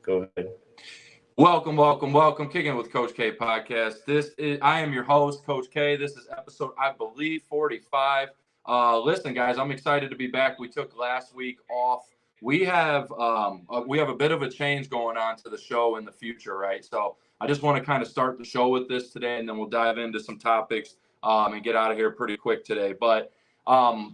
Go ahead. Welcome. Kicking It with Coach K podcast. I am your host, Coach K. This is episode, I believe, 45. Listen, guys, I'm excited to be back. We took last week off. We have a bit of a change going on to the show in the future, right? So I just want to kind of start the show with this today, and then we'll dive into some topics and get out of here pretty quick today. But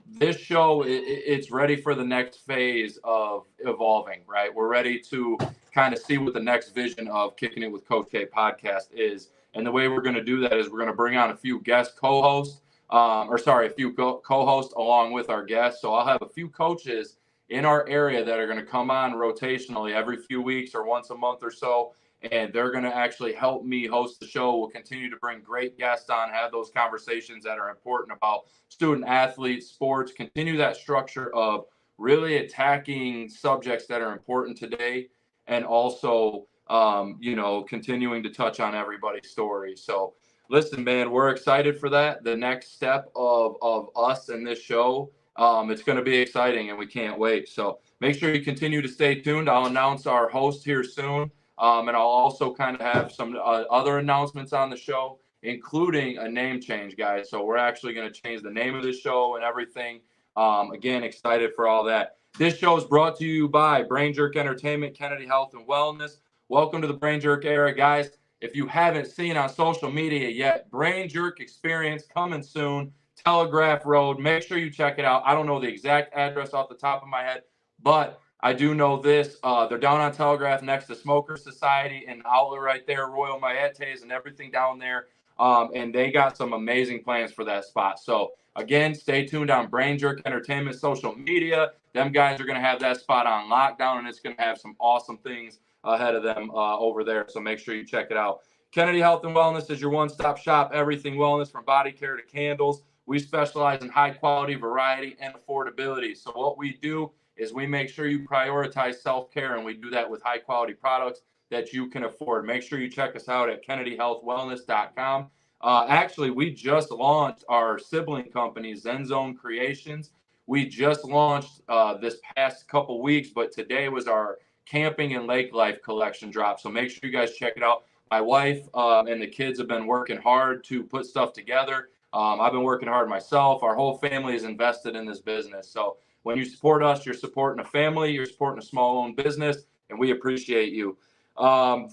this show, it's ready for the next phase of evolving, right? We're ready to kind of see what the next vision of Kicking It with Coach K podcast is. And the way we're going to do that is we're going to bring on a few guest co-hosts, a few co-hosts along with our guests. So I'll have a few coaches in our area that are going to come on rotationally every few weeks or once a month or so. And they're going to actually help me host the show. We'll continue to bring great guests on, have those conversations that are important about student athletes, sports, continue that structure of really attacking subjects that are important today, and also, continuing to touch on everybody's story. So listen, man, we're excited for that. The next step of us in this show, it's going to be exciting and we can't wait. So make sure you continue to stay tuned. I'll announce our host here soon. And I'll also kind of have some other announcements on the show, including a name change, guys. So we're actually going to change the name of the show and everything. Again, excited for all that. This show is brought to you by Brain Jerk Entertainment, Kennedy Health and Wellness. Welcome to the Brain Jerk era, guys. If you haven't seen on social media yet, Brain Jerk Experience coming soon, Telegraph Road. Make sure you check it out. I don't know the exact address off the top of my head, but I do know this. They're down on Telegraph next to Smoker Society and outlet right there, Royal Mayetes and everything down there. And they got some amazing plans for that spot. So again, stay tuned on Brain Jerk Entertainment social media. Them guys are going to have that spot on lockdown, and it's going to have some awesome things ahead of them over there. So make sure you check it out. Kennedy Health and Wellness is your one-stop shop, everything wellness from body care to candles. We specialize in high quality, variety, and affordability. So what we do is we make sure you prioritize self-care, and we do that with high quality products that you can afford. Make sure you check us out at kennedyhealthwellness.com. Actually, we just launched our sibling company, Zen Zone Creations. We just launched this past couple weeks, but today was our camping and lake life collection drop. So make sure you guys check it out. My wife and the kids have been working hard to put stuff together. I've been working hard myself. Our whole family is invested in this business. So when you support us, you're supporting a family, you're supporting a small-owned business, and we appreciate you.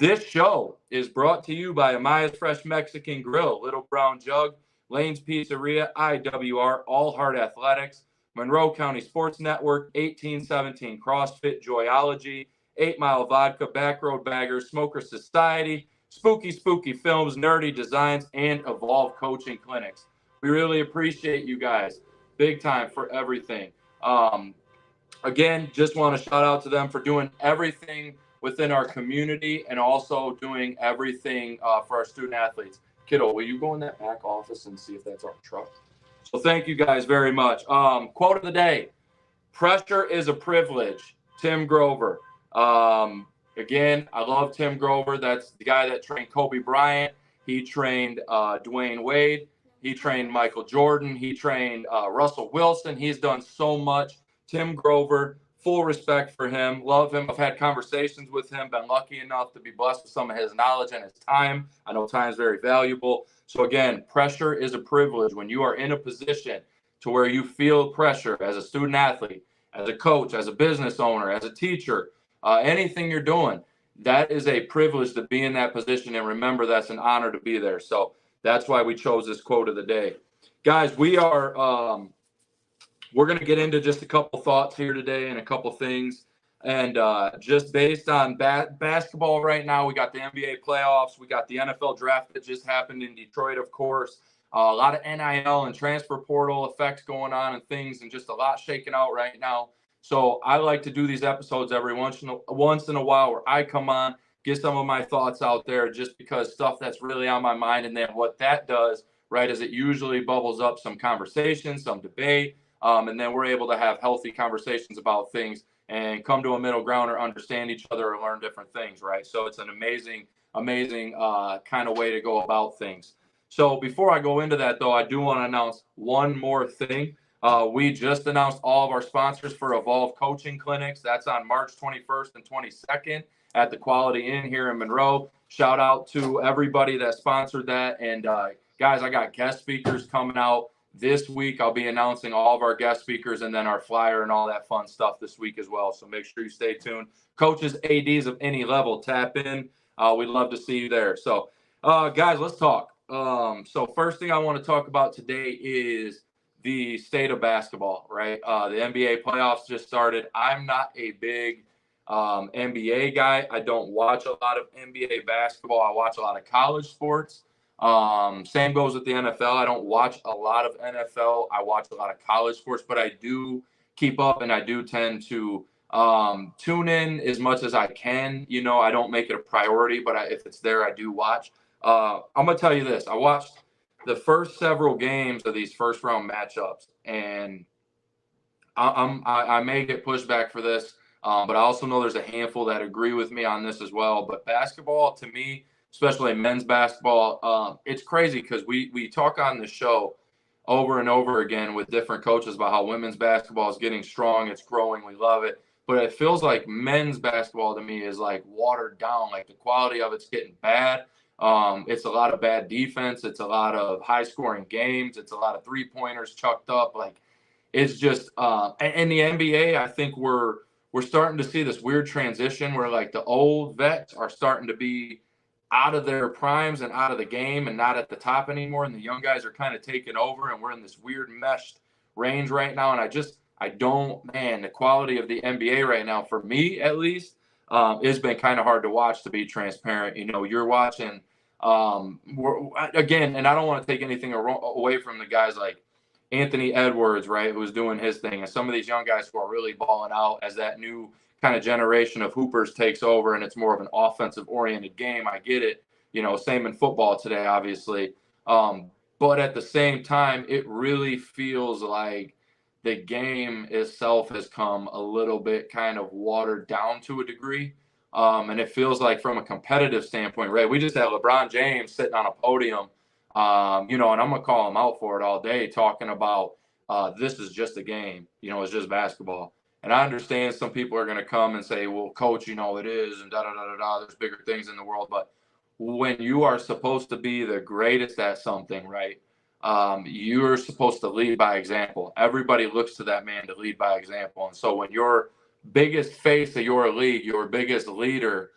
This show is brought to you by Amaya's Fresh Mexican Grill, Little Brown Jug, Lane's Pizzeria, IWR, All Heart Athletics, Monroe County Sports Network, 1817 CrossFit Joyology, 8 Mile Vodka, Backroad Baggers, Smoker Society, Spooky Films, Nerdy Designs, and Evolve Coaching Clinics. We really appreciate you guys big time for everything. Again, just want to shout out to them for doing everything within our community and also doing everything for our student athletes. Kiddo, will you go in that back office and see if that's our truck? So thank you guys very much. Quote of the day: pressure is a privilege. Tim Grover. Again, I love Tim Grover. That's the guy that trained Kobe Bryant. He trained Dwayne Wade. He trained Michael Jordan. He trained Russell Wilson. He's done so much. Tim Grover, full respect for him. Love him. I've had conversations with him. Been lucky enough to be blessed with some of his knowledge and his time. I know time is very valuable. So again, pressure is a privilege. When you are in a position to where you feel pressure as a student athlete, as a coach, as a business owner, as a teacher, anything you're doing, that is a privilege to be in that position. And remember, that's an honor to be there. So that's why we chose this quote of the day. Guys, we're going to get into just a couple thoughts here today and a couple things. And just based on basketball right now, we got the NBA playoffs. We got the NFL draft that just happened in Detroit, of course. A lot of NIL and transfer portal effects going on and things, and just a lot shaking out right now. So I like to do these episodes every once in a while where I come on, get some of my thoughts out there, just because stuff that's really on my mind. And then what that does, right, is it usually bubbles up some conversation, some debate, and then we're able to have healthy conversations about things and come to a middle ground or understand each other or learn different things, right? So it's an amazing kind of way to go about things. So before I go into that, though, I do want to announce one more thing. We just announced all of our sponsors for Evolve Coaching Clinics. That's on March 21st and 22nd. at the Quality Inn here in Monroe. Shout out to everybody that sponsored that. And guys, I got guest speakers coming out this week. I'll be announcing all of our guest speakers and then our flyer and all that fun stuff this week as well. So make sure you stay tuned. Coaches, ADs of any level, tap in. We'd love to see you there. So, guys, let's talk. So first thing I want to talk about today is the state of basketball, right? The NBA playoffs just started. I'm not a big NBA guy. I don't watch a lot of NBA basketball. I watch a lot of college sports. Same goes with the NFL. I don't watch a lot of NFL. I watch a lot of college sports, but I do keep up and I do tend to tune in as much as I can. You know, I don't make it a priority, but if it's there, I do watch. I'm going to tell you this. I watched the first several games of these first round matchups, and I may get pushback for this, but I also know there's a handful that agree with me on this as well. But basketball, to me, especially men's basketball, it's crazy because we talk on the show over and over again with different coaches about how women's basketball is getting strong, it's growing, we love it. But it feels like men's basketball to me is like watered down, like the quality of it's getting bad. It's a lot of bad defense. It's a lot of high scoring games. It's a lot of 3-pointers chucked up. Like it's just, and the NBA, I think we're starting to see this weird transition where like the old vets are starting to be out of their primes and out of the game and not at the top anymore. And the young guys are kind of taking over and we're in this weird meshed range right now. And the quality of the NBA right now, for me at least, it's been kind of hard to watch, to be transparent. You know, you're watching, again, and I don't want to take anything away from the guys like Anthony Edwards, right, who's doing his thing, and some of these young guys who are really balling out as that new kind of generation of hoopers takes over, and it's more of an offensive-oriented game. I get it. You know, same in football today, obviously. But at the same time, it really feels like the game itself has come a little bit kind of watered down to a degree. And it feels like from a competitive standpoint, right? We just had LeBron James sitting on a podium, and I'm going to call him out for it all day, talking about this is just a game, it's just basketball. And I understand some people are going to come and say, well, coach, it is, and da-da-da-da-da, there's bigger things in the world. But when you are supposed to be the greatest at something, right, you're supposed to lead by example. Everybody looks to that man to lead by example. And so when your biggest face of your league, your biggest leader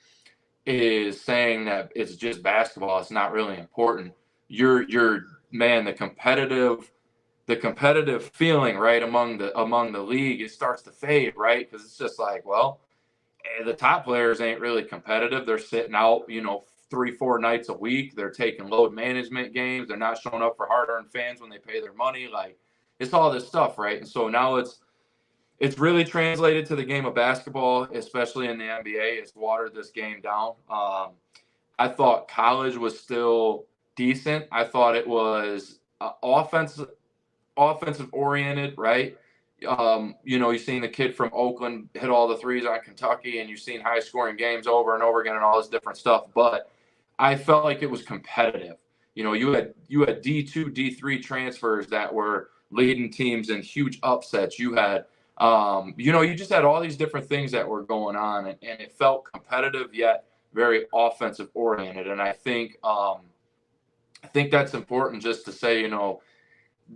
is saying that it's just basketball, it's not really important, you're man, the competitive feeling, right, among the league, it starts to fade, right? Because it's just like, well, the top players ain't really competitive. They're sitting out, 3-4 nights a week. They're taking load management games. They're not showing up for hard-earned fans when they pay their money. Like, it's all this stuff, right? And so now it's really translated to the game of basketball, especially in the NBA. It's watered this game down. I thought college was still decent. I thought it was offensive oriented, right? You've seen the kid from Oakland hit all the threes on Kentucky, and you've seen high scoring games over and over again and all this different stuff. But I felt like it was competitive. You had D2, D3 transfers that were leading teams in huge upsets. You had, you just had all these different things that were going on, and it felt competitive yet very offensive oriented. And I think that's important, just to say,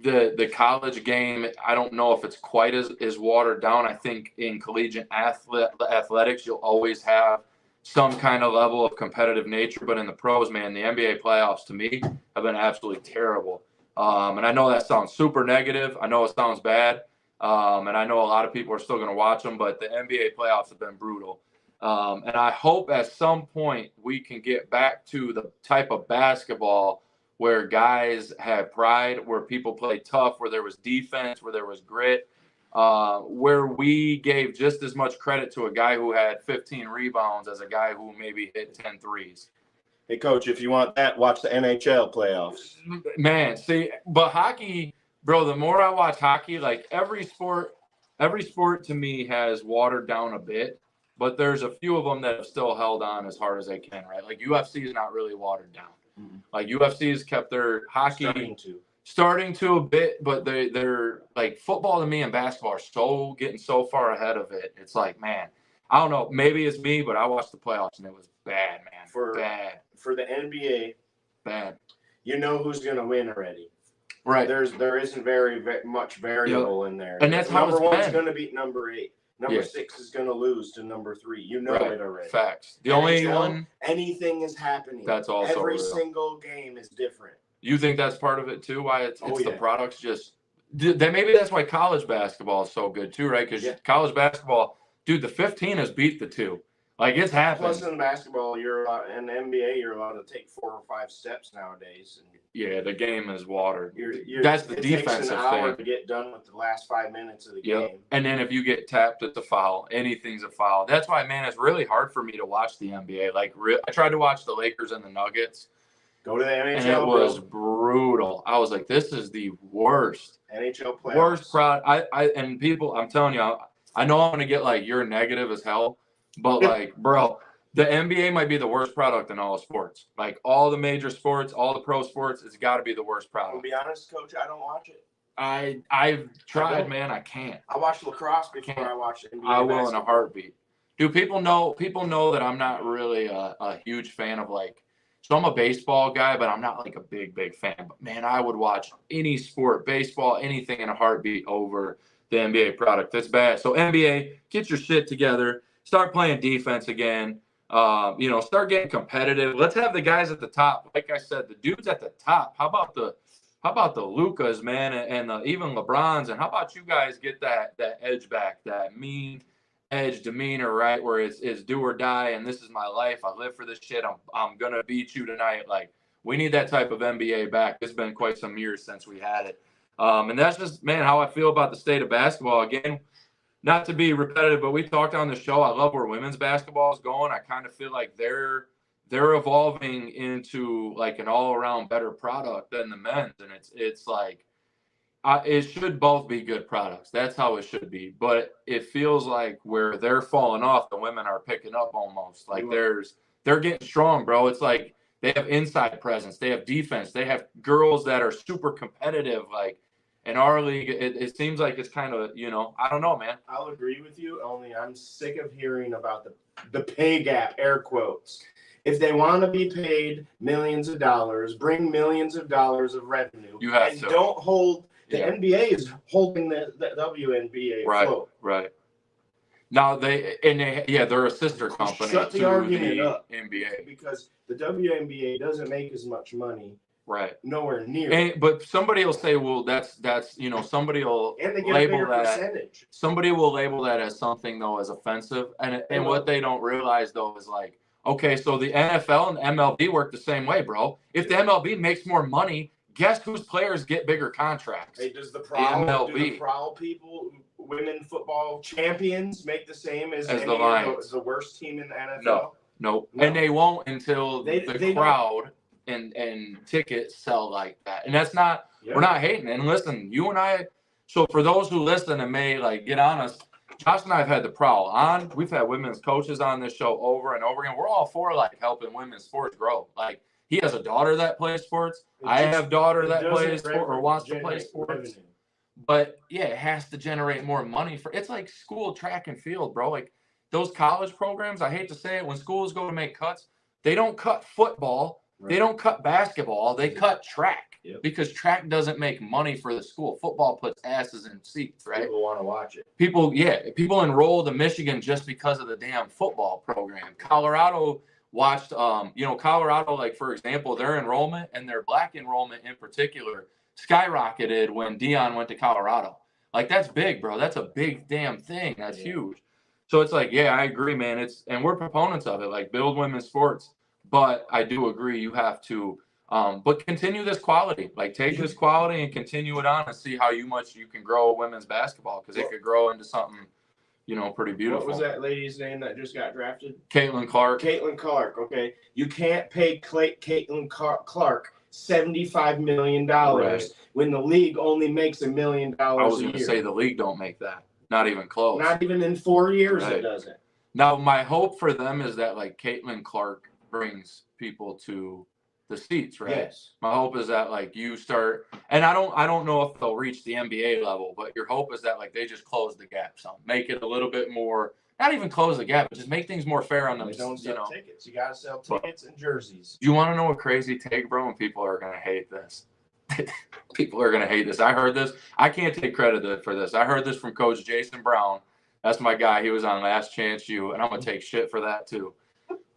the college game, I don't know if it's quite as watered down. I think in collegiate athletics, you'll always have some kind of level of competitive nature. But in the pros, man, the NBA playoffs to me have been absolutely terrible. And I know that sounds super negative. I know it sounds bad. And I know a lot of people are still going to watch them, but the NBA playoffs have been brutal. And I hope at some point we can get back to the type of basketball where guys had pride, where people played tough, where there was defense, where there was grit, where we gave just as much credit to a guy who had 15 rebounds as a guy who maybe hit 10 threes. Hey, Coach, if you want that, watch the NHL playoffs. Man, see, but hockey, bro, the more I watch hockey, like every sport to me has watered down a bit, but there's a few of them that have still held on as hard as they can, right? Like UFC is not really watered down. Mm-hmm. Like UFC has kept their hockey starting to a bit, but they're like football to me and basketball are getting so far ahead of it. It's like, man, I don't know. Maybe it's me, but I watched the playoffs and it was bad, man. Bad. For the NBA, bad. You know who's going to win already. Right. There isn't very much variable in there. And that's how number one's been. Going to beat number 8. Number 6 is going to lose to number 3. You know it already. Facts. The NHL, only one. Anything is happening. That's also every real. Single game is different. You think that's part of it too? Why it's the products just. Then maybe that's why college basketball is so good too, right? Because college basketball, dude, the 15 has beat the 2. Like it's happened. Plus in basketball, in the NBA, you're allowed to take 4 or 5 steps nowadays. And yeah, the game is water. That's the defensive takes an hour thing. To get done with the last 5 minutes of the game. And then if you get tapped, it's a foul. Anything's a foul. That's why, man, it's really hard for me to watch the NBA. Like, I tried to watch the Lakers and the Nuggets. Go to the NHL. And it was brutal. I was like, this is the worst. NHL playoffs. Worst product. And people, I'm telling you, I know I'm going to get like, you're negative as hell. But like, bro, the NBA might be the worst product in all of sports. Like all the major sports, all the pro sports, it's got to be the worst product. To be honest, Coach, I don't watch it. I've tried, man. I can't. I watched lacrosse before I watched NBA. I will in a heartbeat. Dude, people know that I'm not really a huge fan of like. So I'm a baseball guy, but I'm not like a big fan. But man, I would watch any sport, baseball, anything in a heartbeat over the NBA product. That's bad. So NBA, get your shit together. Start playing defense again. Start getting competitive. Let's have the guys at the top. Like I said, the dudes at the top. How about the Lucas, man, and even LeBrons? And how about you guys get that edge back, that mean edge demeanor, right? Where it's do or die, and this is my life. I live for this shit. I'm gonna beat you tonight. Like we need that type of NBA back. It's been quite some years since we had it. And that's just, man, how I feel about the state of basketball. Again, not to be repetitive, but we talked on the show. I love where women's basketball is going. I kind of feel like they're evolving into like an all-around better product than the men's, and it's like it should both be good products. That's how it should be. But it feels like where they're falling off, the women are picking up almost. Like they're getting strong, bro. It's like they have inside presence, they have defense, they have girls that are super competitive. Like in our league, it seems like it's kind of, I don't know, man. I'll agree with you. Only I'm sick of hearing about the pay gap, air quotes. If they want to be paid millions of dollars, bring millions of dollars of revenue, you have to. Don't hold. The NBA is holding the WNBA afloat. Right. Now they're a sister company. Shut the argument up. NBA because the WNBA doesn't make as much money. Right. Nowhere near. But somebody will say, well, that's somebody will label that. Percentage. Somebody will label that as something though as offensive, and what they don't realize though is like, okay, so the NFL and MLB work the same way, bro. If the MLB makes more money, guess whose players get bigger contracts? Hey, does the Prowl people, women football champions, make the same as the Lions? The worst team in the NFL? No. And they won't until the crowd and tickets sell like that. And that's not, we're not hating. And listen, you and I, so for those who listen and may like get on us, Josh and I have had the Prowl on. We've had women's coaches on this show over and over again. We're all for like helping women's sports grow. Like he has a daughter that plays sports. I have a daughter that plays sport or wants to play sports. Revenue. But yeah, it has to generate more money it's like school track and field, bro. Like those college programs, I hate to say it, when schools go to make cuts, they don't cut football. Right. They don't cut basketball. They cut track because track doesn't make money for the school. Football puts asses in seats, right? People want to watch it. People enroll to Michigan just because of the damn football program. Colorado watched, Colorado, like, for example, their enrollment and their black enrollment in particular skyrocketed when Deion went to Colorado. Like, that's big, bro. That's a big damn thing. That's huge. So it's like, I agree, man. And we're proponents of it, like build women's sports. But I do agree you have to, but continue this quality. Like take this quality and continue it on and see how much you can grow women's basketball because it could grow into something, pretty beautiful. What was that lady's name that just got drafted? Caitlin Clark. Caitlin Clark. Okay, you can't pay Caitlin Clark $75 million when the league only makes $1 million a year. I was going to say the league don't make that. Not even close. Not even in 4 years it doesn't. Now my hope for them is that like Caitlin Clark brings people to the seats, right? Yes. My hope is that like you start, and I don't know if they'll reach the NBA level, but your hope is that like they just close the gap some, make it a little bit more, not even close the gap, but just make things more fair on them. They don't sell tickets. You got to sell tickets and jerseys. You want to know a crazy take, bro? And people are gonna hate this. People are gonna hate this. I heard this. I can't take credit for this. I heard this from Coach Jason Brown. That's my guy. He was on Last Chance U, and I'm gonna take shit for that too.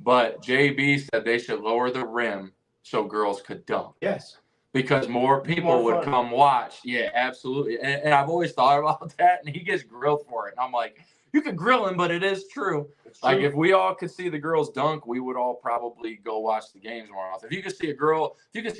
But JB said they should lower the rim so girls could dunk. Yes. Because more people would come watch. Yeah, absolutely. And I've always thought about that, and he gets grilled for it. And I'm like, you can grill him, but it is true. Like, if we all could see the girls dunk, we would all probably go watch the games more often. If you could see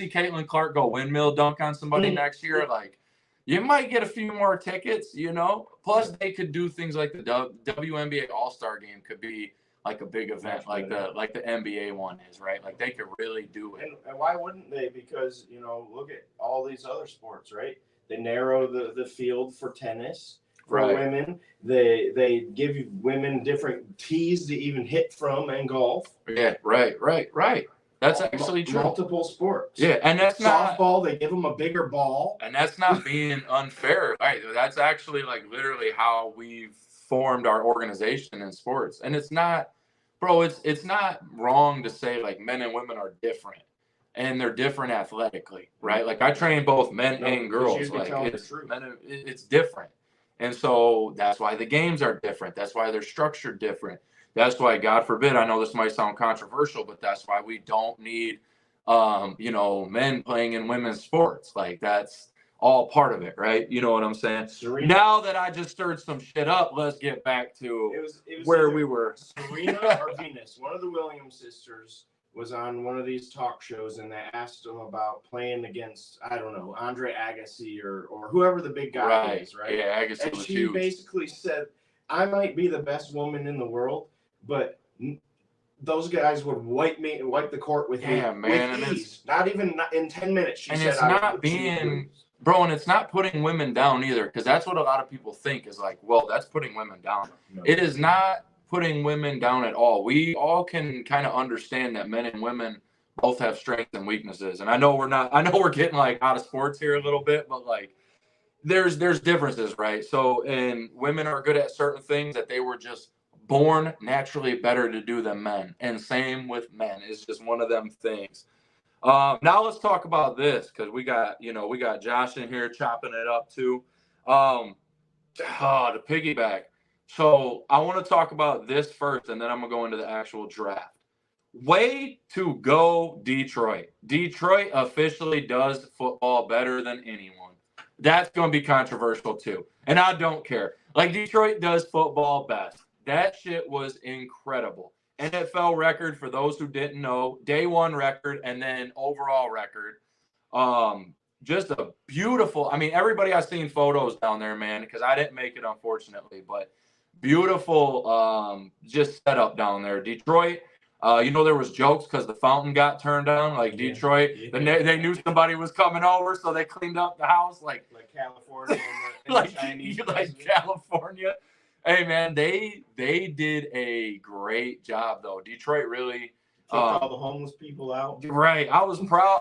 Caitlin Clark go windmill dunk on somebody next year, like, you might get a few more tickets, you know? Plus, they could do things like the WNBA All-Star Game could be like a big event, like the NBA one is, right? Like, they could really do it. And why wouldn't they? Because, you know, look at all these other sports, right? They narrow the field for tennis. For women, they give women different tees to even hit from and golf. Yeah, right. That's actually true. Multiple sports. Yeah, and that's softball. They give them a bigger ball, and that's not being unfair. Right, that's actually like literally how we've formed our organization in sports. And it's not, bro. It's not wrong to say like men and women are different, and they're different athletically, right? Like I train both men and girls. Like it's different. And so that's why the games are different. That's why they're structured different. That's why, God forbid, I know this might sound controversial, but that's why we don't need, men playing in women's sports. Like that's all part of it, right? You know what I'm saying? Serena. Now that I just stirred some shit up, let's get back to it was where we were. Serena or Venus, one of the Williams sisters was on one of these talk shows, and they asked him about playing against, I don't know, Andre Agassi or whoever the big guy is, right? Yeah, Agassi and was she huge. Basically said, I might be the best woman in the world, but those guys would wipe the court with me man, with ease. Not even in 10 minutes. She and said, it's not being, bro, and it's not putting women down either, because that's what a lot of people think is like, well, that's putting women down. No. It is not putting women down at all. We all can kind of understand that men and women both have strengths and weaknesses. And I know we're getting like out of sports here a little bit, but like there's differences, right? So, and women are good at certain things that they were just born naturally better to do than men. And same with men. It's just one of them things. Now let's talk about this, because we got Josh in here chopping it up too. To piggyback. So I want to talk about this first, and then I'm going to go into the actual draft. Way to go, Detroit. Detroit officially does football better than anyone. That's going to be controversial too. And I don't care. Like, Detroit does football best. That shit was incredible. NFL record, for those who didn't know, day one record, and then overall record. Just a beautiful, I mean, everybody I've seen photos down there, man, because I didn't make it, unfortunately, but beautiful just setup down there. Detroit, there was jokes because the fountain got turned on, like Detroit. Yeah. They knew somebody was coming over, so they cleaned up the house. Like California. like California. Hey, man, they did a great job, though. Detroit really took all the homeless people out. Right. I was proud.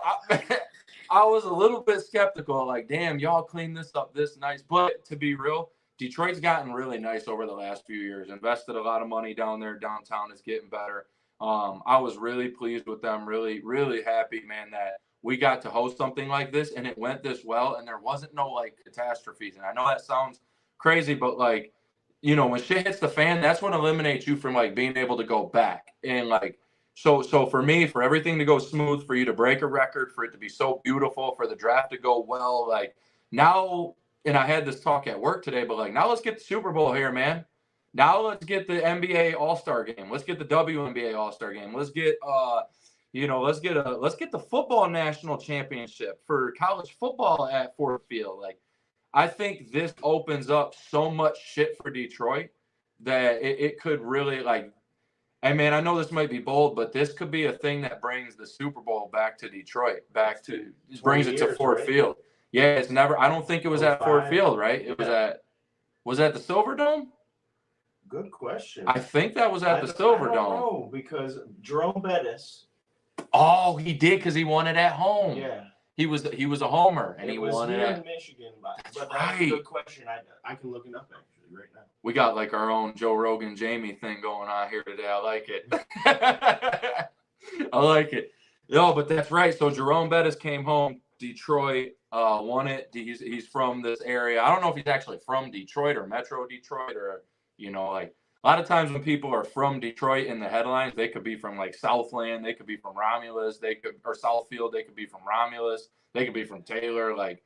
I was a little bit skeptical, like, damn, y'all cleaned this up this nice. But to be real, Detroit's gotten really nice over the last few years. Invested a lot of money down there. Downtown is getting better. I was really pleased with them. Really, really happy, man, that we got to host something like this and it went this well and there wasn't no, like, catastrophes. And I know that sounds crazy, but, like, when shit hits the fan, that's what eliminates you from, like, being able to go back. And, like, so for me, for everything to go smooth, for you to break a record, for it to be so beautiful, for the draft to go well, like, now, and I had this talk at work today, but, like, now let's get the Super Bowl here, man. Now let's get the NBA All-Star Game. Let's get the WNBA All-Star Game. Let's get let's get the football national championship for college football at Ford Field. Like, I think this opens up so much shit for Detroit that it could really, like, and man, I know this might be bold, but this could be a thing that brings the Super Bowl back to Detroit, brings it to Ford Field. Yeah, it's never, I don't think it was at Ford Field, right? It was at the Silverdome? Good question. I think that was at the Silverdome. I don't know, because Jerome Bettis Oh, he did because he won it at home. Yeah. He was a homer, and he won it in Michigan. But that's a good question. I can look it up actually right now. We got like our own Joe Rogan Jamie thing going on here today. I like it. I like it. No, but that's right. So Jerome Bettis came home. Detroit won it. He's from this area. I don't know if he's actually from Detroit or Metro Detroit or, like a lot of times when people are from Detroit in the headlines, they could be from like Southland, they could be from Romulus, or Southfield, they could be from Romulus, they could be from Taylor, like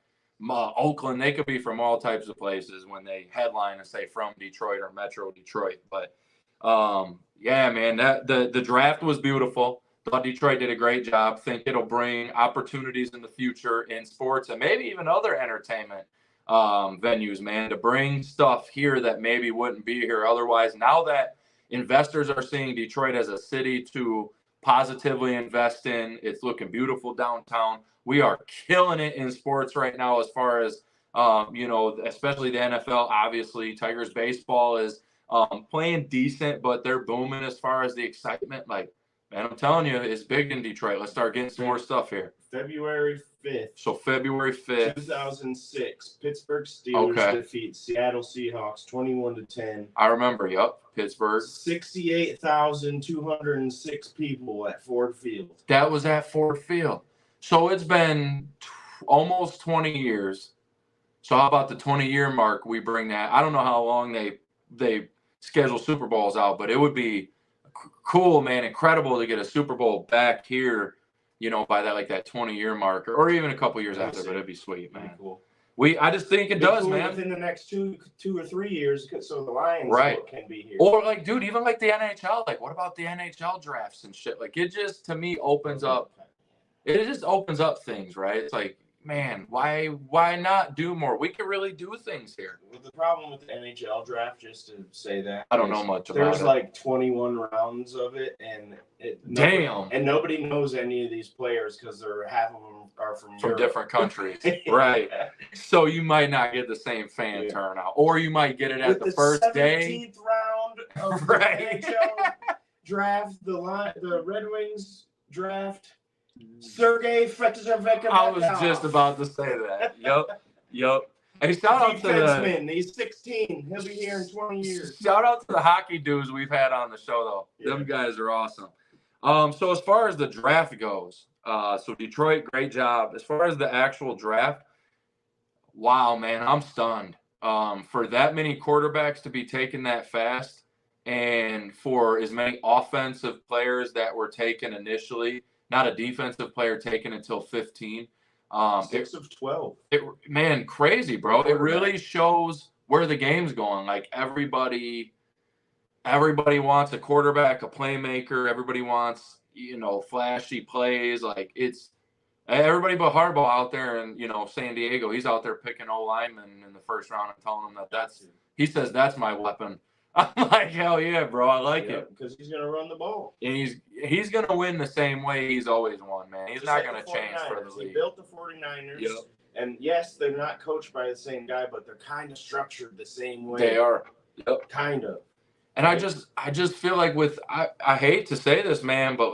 Oakland, they could be from all types of places when they headline and say from Detroit or Metro Detroit. But yeah, man, the draft was beautiful. Thought Detroit did a great job. Think it'll bring opportunities in the future in sports and maybe even other entertainment venues, man, to bring stuff here that maybe wouldn't be here otherwise. Now that investors are seeing Detroit as a city to positively invest in, it's looking beautiful downtown. We are killing it in sports right now as far as, especially the NFL. Obviously, Tigers baseball is playing decent, but they're booming as far as the excitement. Like, man, I'm telling you, it's big in Detroit. Let's start getting some more stuff here. February 5th. So February 5th. 2006, Pittsburgh Steelers defeat Seattle Seahawks 21-10. I remember, yep, Pittsburgh. 68,206 people at Ford Field. That was at Ford Field. So it's been almost 20 years. So how about the 20-year mark we bring that? I don't know how long they schedule Super Bowls out, but it would be cool, man, incredible to get a Super Bowl back here, by that 20-year mark, or even a couple years after, but it'd be sweet, man. Cool. I just think it does, man. Within the next two or 3 years, so the Lions can be here. Or dude, even the NHL, what about the NHL drafts and shit? It just, to me, opens up. It just opens up things, right? It's like, man, why not do more? We could really do things here. Well, the problem with the NHL draft, just to say that, I don't know much about it. There's 21 rounds of it, and nobody knows any of these players because half of them are from Europe. Different countries, right? So you might not get the same fan turnout, or you might get it at the first day. 17th round of the NHL draft, the Red Wings draft. Sergei Fetchev. I was just about to say that. Yep. Hey, shout out to defenseman. He's 16. He'll be here in 20 years. Shout out to the hockey dudes we've had on the show, though. Yeah. Them guys are awesome. So as far as the draft goes, so Detroit, great job. As far as the actual draft, wow, man, I'm stunned. For that many quarterbacks to be taken that fast, and for as many offensive players that were taken initially. Not a defensive player taken until 15. 6 of 12. Man, crazy, bro. It really shows where the game's going. Everybody wants a quarterback, a playmaker. Everybody wants, flashy plays. It's everybody but Harbaugh out there in, San Diego. He's out there picking O linemen in the first round and telling them he says that's my weapon. I'm like, hell yeah, bro. I like it. Because he's going to run the ball. And he's going to win the same way he's always won, man. He's not going to change for the league. He built the 49ers. Yep. And yes, they're not coached by the same guy, but they're kind of structured the same way. They are. Yep. Kind of. And I just feel like I hate to say this, man, but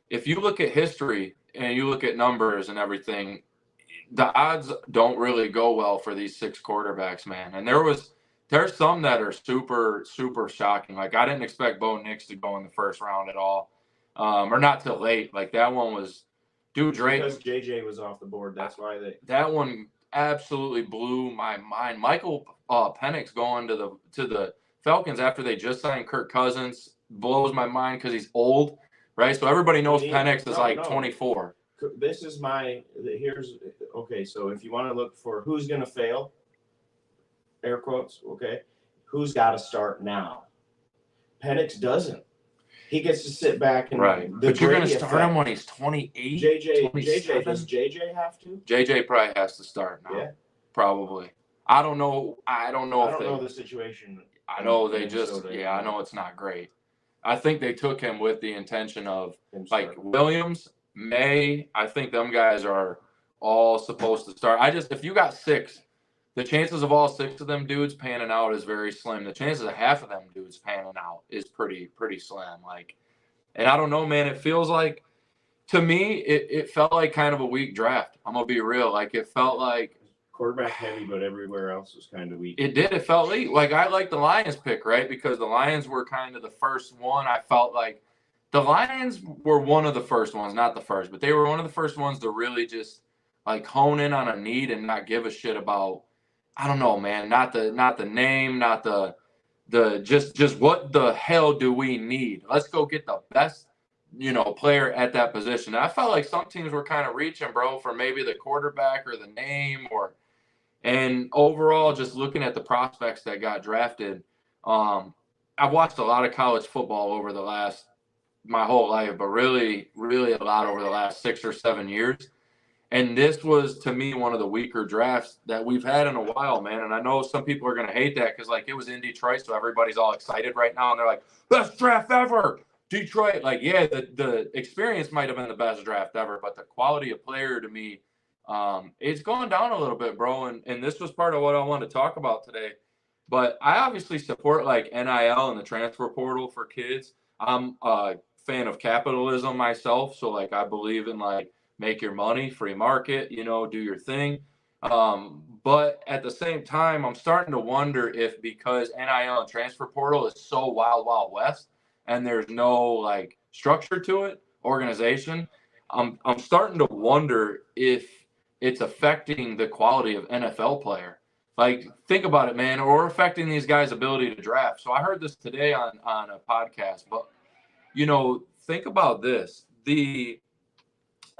if you look at history and you look at numbers and everything, the odds don't really go well for these 6 quarterbacks, man. And there's some that are super, super shocking. I didn't expect Bo Nix to go in the first round at all, or not till late. That one was, dude, Drake. Because JJ was off the board. That's why that one absolutely blew my mind. Michael Penix going to the Falcons after they just signed Kirk Cousins blows my mind because he's old, right? So everybody knows Penix is 24. This is okay. So if you want to look for who's going to fail. Air quotes, okay. Who's got to start now? Penix doesn't. He gets to sit back and But you're going to start him when he's 28. JJ, does JJ have to? JJ probably has to start now. Yeah, probably. I don't know. I don't know the situation. I know they just. Yeah, I know it's not great. I think they took him with the intention of Williams, May. I think them guys are all supposed to start. If you got 6. The chances of all 6 of them dudes panning out is very slim. The chances of half of them dudes panning out is pretty slim. And I don't know, man. It feels like to me, it felt like kind of a weak draft. I'm gonna be real. Like it felt like quarterback heavy, but everywhere else was kind of weak. It did. It felt like I liked the Lions pick, right? Because the Lions were kind of the first one. I felt like the Lions were one of the first ones, not the first, but they were one of the first ones to really just like hone in on a need and not give a shit about, I don't know, man, not the name, not the just what the hell do we need? Let's go get the best, player at that position. And I felt like some teams were kind of reaching, bro, for maybe the quarterback or the name and overall, just looking at the prospects that got drafted, I've watched a lot of college football over my whole life, but really, really a lot over the last 6 or 7 years. And this was, to me, one of the weaker drafts that we've had in a while, man. And I know some people are going to hate that because, like, it was in Detroit, so everybody's all excited right now. And they're like, best draft ever, Detroit. Like, yeah, the experience might have been the best draft ever, but the quality of player, to me, it's gone down a little bit, bro. And this was part of what I wanted to talk about today. But I obviously support, like, NIL and the transfer portal for kids. I'm a fan of capitalism myself. So, like, I believe in, like, make your money, free market, do your thing. But at the same time, I'm starting to wonder if because NIL and transfer portal is so wild, wild west, and there's no like structure to it, organization, I'm starting to wonder if it's affecting the quality of NFL player. Like, think about it, man, or affecting these guys' ability to draft. So I heard this today on a podcast, but think about this.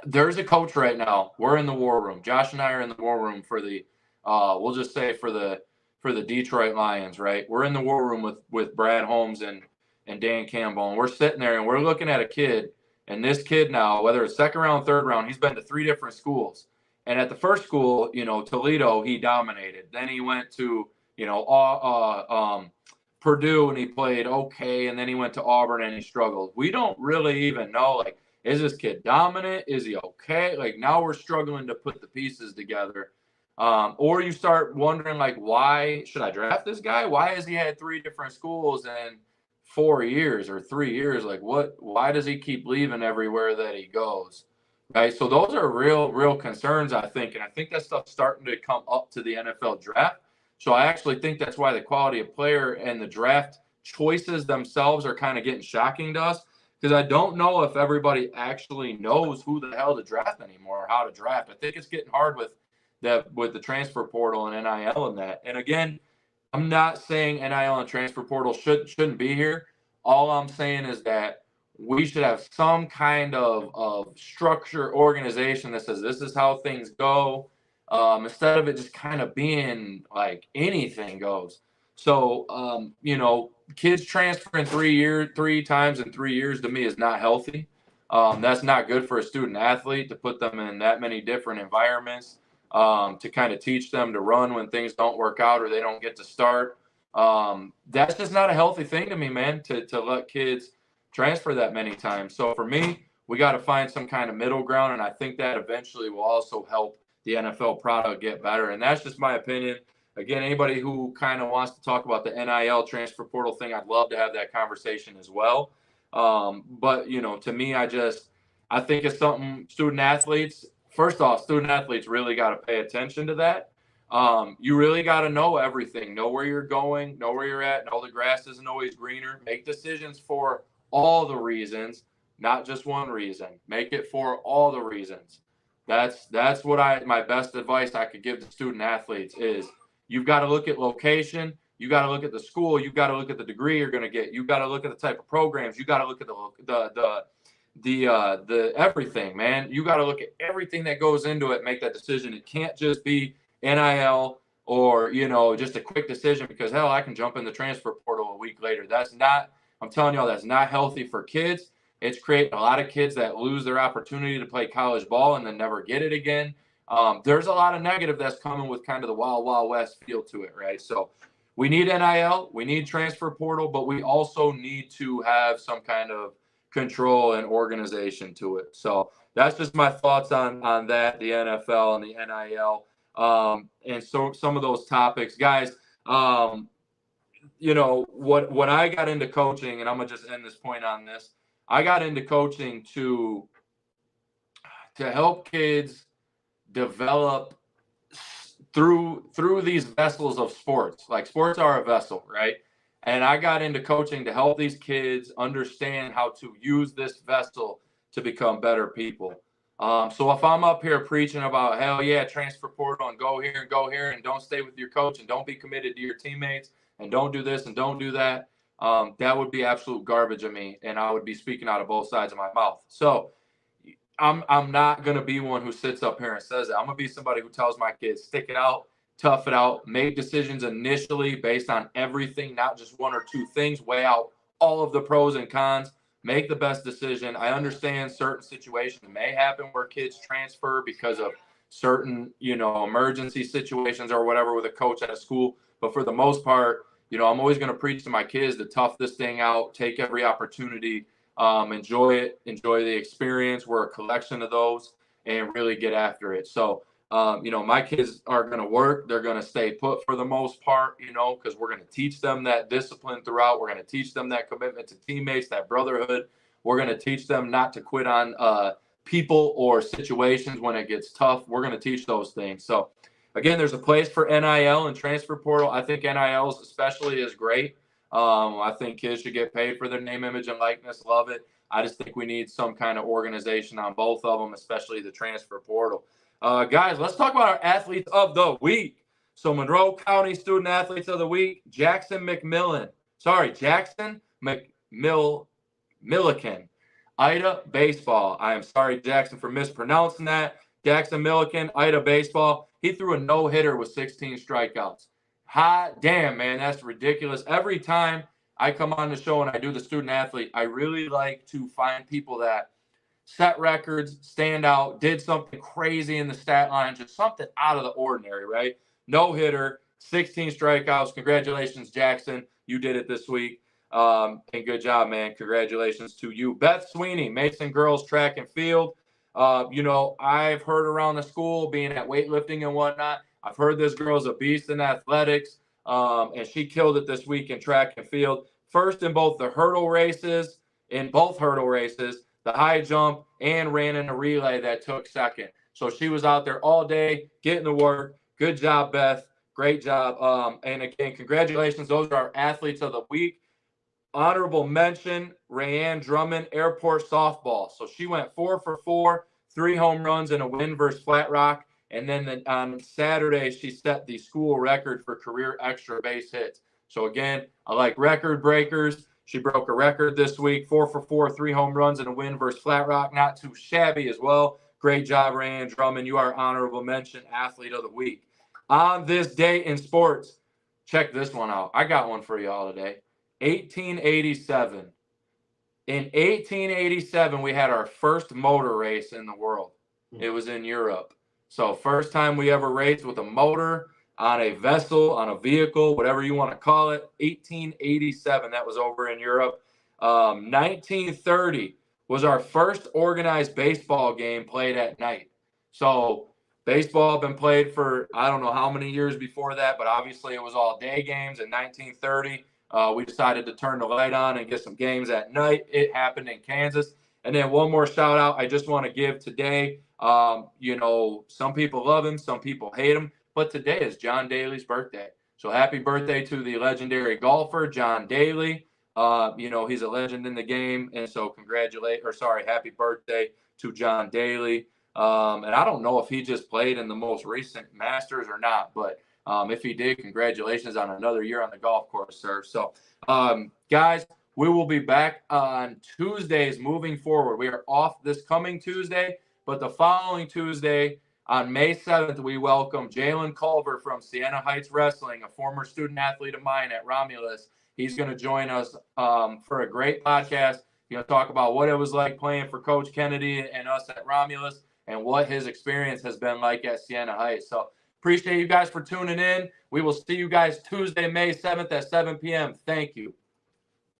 There's a coach right now. We're in the war room. Josh and I are in the war room for the, we'll just say for the Detroit Lions, right? We're in the war room with Brad Holmes and Dan Campbell, and we're sitting there and we're looking at a kid. And this kid now, whether it's second round, third round, he's been to 3 different schools. And at the first school, Toledo, he dominated. Then he went to, Purdue and he played okay. And then he went to Auburn and he struggled. We don't really even know, like, is this kid dominant? Is he okay? Like, now we're struggling to put the pieces together. Or you start wondering, like, why should I draft this guy? Why has he had 3 different schools in 4 years or 3 years? Like, why does he keep leaving everywhere that he goes? Right. So those are real concerns, I think. And I think that stuff's starting to come up to the NFL draft. So I actually think that's why the quality of player and the draft choices themselves are kind of getting shocking to us. Because I don't know if everybody actually knows who the hell to draft anymore or how to draft. I think it's getting hard with the transfer portal and NIL and that. And again, I'm not saying NIL and transfer portal shouldn't be here. All I'm saying is that we should have some kind of structure, organization that says this is how things go, instead of it just kind of being like anything goes. So, kids transferring 3 times in 3 years to me is not healthy. That's not good for a student athlete to put them in that many different environments, to kind of teach them to run when things don't work out or they don't get to start. That's just not a healthy thing to me, man, to let kids transfer that many times. So for me, we got to find some kind of middle ground. And I think that eventually will also help the NFL product get better. And that's just my opinion. Again, anybody who kind of wants to talk about the NIL transfer portal thing, I'd love to have that conversation as well. But, to me, I think it's something student athletes really got to pay attention to that. You really got to know everything, know where you're going, know where you're at, know the grass isn't always greener, make decisions for all the reasons, not just one reason. Make it for all the reasons. That's what my best advice I could give to student athletes is you've got to look at location. You got to look at the school. You got to look at the degree you're going to get. You got to look at the type of programs. You got to look at the everything, man. You got to look at everything that goes into it. Make that decision. It can't just be NIL or just a quick decision because hell, I can jump in the transfer portal a week later. I'm telling y'all, that's not healthy for kids. It's creating a lot of kids that lose their opportunity to play college ball and then never get it again. There's a lot of negative that's coming with kind of the wild, wild west feel to it, right? So we need NIL, we need transfer portal, but we also need to have some kind of control and organization to it. So that's just my thoughts on that, the NFL and the NIL, and so some of those topics, guys. When I got into coaching, and I'm gonna just end this point on this. I got into coaching to to help kids develop through these vessels of sports. Like, sports are a vessel, right? And I got into coaching to help these kids understand how to use this vessel to become better people. So if I'm up here preaching about, hell yeah, transfer portal and go here and don't stay with your coach and don't be committed to your teammates and don't do this and don't do that, that would be absolute garbage of me, and I would be speaking out of both sides of my mouth. So I'm not going to be one who sits up here and says that. I'm going to be somebody who tells my kids, stick it out, tough it out, make decisions initially based on everything, not just one or two things, weigh out all of the pros and cons, make the best decision. I understand certain situations may happen where kids transfer because of certain, emergency situations or whatever with a coach at a school. But for the most part, I'm always going to preach to my kids to tough this thing out, take every opportunity, enjoy it, enjoy the experience. We're a collection of those, and really get after it. So, my kids are going to work. They're going to stay put for the most part, because we're going to teach them that discipline throughout. We're going to teach them that commitment to teammates, that brotherhood. We're going to teach them not to quit on people or situations when it gets tough. We're going to teach those things. So, again, there's a place for NIL and transfer portal. I think NILs especially is great. I think kids should get paid for their name, image, and likeness. Love it. I just think we need some kind of organization on both of them, especially the transfer portal. Guys, let's talk about our athletes of the week. So Monroe County Student Athletes of the Week, Jackson McMillican. Ida Baseball. I am sorry, Jackson, for mispronouncing that. Jackson Milliken, Ida Baseball. He threw a no-hitter with 16 strikeouts. Hot damn, man, that's ridiculous. Every time I come on the show and I do the student athlete, I really like to find people that set records, stand out, did something crazy in the stat line, just something out of the ordinary, right? No hitter, 16 strikeouts. Congratulations, Jackson. You did it this week. And good job, man. Congratulations to you. Beth Sweeney, Mason Girls Track and Field. I've heard around the school, being at weightlifting and whatnot, I've heard this girl's a beast in athletics, and she killed it this week in track and field. First in both both hurdle races, the high jump, and ran in a relay that took second. So she was out there all day getting to work. Good job, Beth. Great job. And again, congratulations. Those are our athletes of the week. Honorable mention, Rayanne Drummond, airport softball. So she went 4 for 4, 3 home runs and a win versus Flat Rock. And then on Saturday, she set the school record for career extra base hits. So again, I like record breakers. She broke a record this week, 4 for 4, 3 home runs and a win versus Flat Rock. Not too shabby as well. Great job, Rayanne Drummond. You are honorable mention athlete of the week. On this day in sports, check this one out. I got one for you all today. 1887. In 1887, we had our first motor race in the world. It was in Europe. So first time we ever raced with a motor on a vessel, on a vehicle, whatever you want to call it. 1887. That was over in Europe. 1930 was our first organized baseball game played at night. So baseball had been played for I don't know how many years before that, but obviously it was all day games. In 1930, we decided to turn the light on and get some games at night. It happened in Kansas. And then one more shout out I just want to give today. Some people love him, some people hate him, but today is John Daly's birthday. So happy birthday to the legendary golfer, John Daly. He's a legend in the game. And so happy birthday to John Daly. And I don't know if he just played in the most recent Masters or not, but if he did, congratulations on another year on the golf course, sir. So, guys, we will be back on Tuesdays moving forward. We are off this coming Tuesday, but the following Tuesday on May 7th, we welcome Jalen Culver from Siena Heights Wrestling, a former student athlete of mine at Romulus. He's going to join us for a great podcast. He's going to talk about what it was like playing for Coach Kennedy and us at Romulus and what his experience has been like at Siena Heights. So appreciate you guys for tuning in. We will see you guys Tuesday, May 7th at 7 p.m. Thank you.